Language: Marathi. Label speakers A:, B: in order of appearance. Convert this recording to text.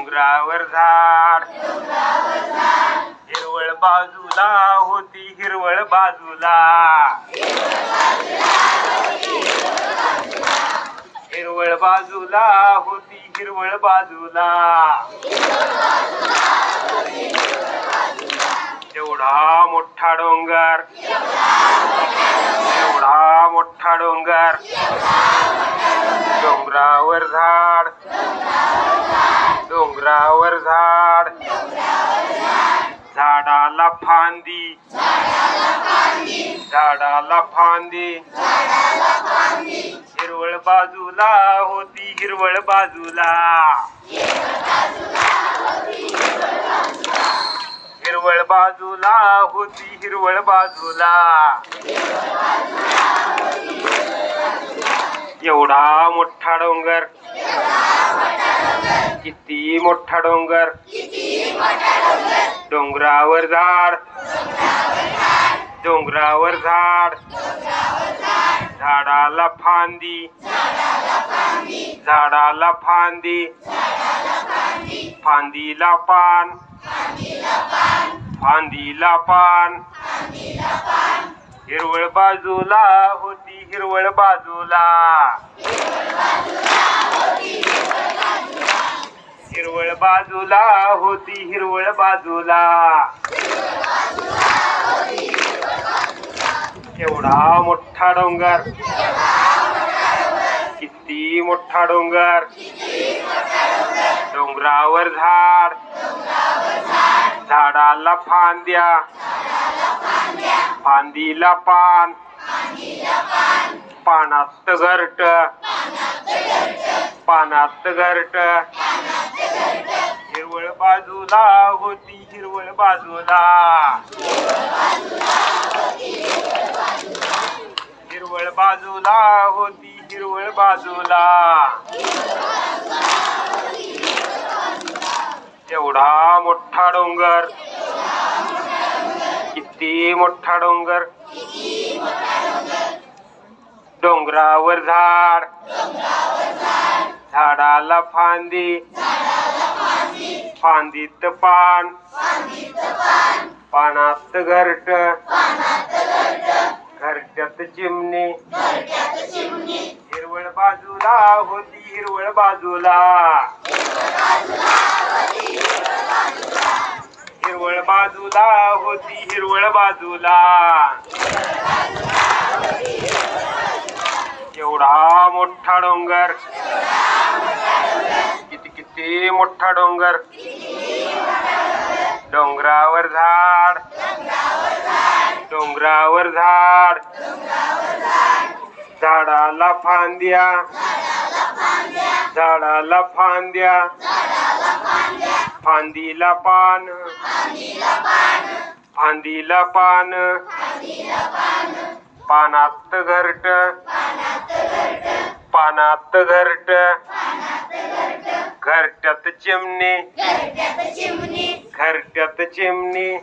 A: डोंगरावर झाड हिरवळ बाजूला होती हिरवळ बाजूला हिरवळ बाजूला होती हिरवळ बाजूला एवढा मोठा डोंगर एवढा मोठा डोंगर डोंगरावर झाड डोंगरावर झाड झाडाला फांदी झाडाला फांदी हिरवळ बाजूला होती हिरवळ बाजूला हिरवळ बाजूला होती हिरवळ बाजूला एवढा मोठा डोंगर किती मोठा डोंगर डोंगरावर झाड डोंगरावर झाड झाडाला फांदी झाडाला फांदी फांदीला पान फांदीला पान हिरवळ बाजूला होती हिरवळ बाजूला हिरवळ बाजूला होती हिरवळ बाजूला एवढा मोठा डोंगर किती मोठा डोंगर डोंगरावर झाड झाडाला फांद्या फांदीला पान पानात घरट पानात घरट हिरवळ बाजूला होती हिरवळ बाजूला हिरवळ बाजूला होती हिरवळ बाजूला एवढा मोठा डोंगर किती मोठा डोंगर डोंगरावर झाड झाडाला फांदी फांदीत पान पानात घरट घरट्यात चिमणी हिरवळ बाजूला होती हिरवळ बाजूला हिरवळ बाजूला होती हिरवळ बाजूला एवढा मोठा डोंगर किती किती मोठा डोंगर डोंगरावर झाड डोंगरावर झाड झाडाला फांद्या झाडाला फांद्या फांदीला पान फांदीला पान पानात घरट पानात घरट घरट्यात चिमणी घरट्यात चिमणी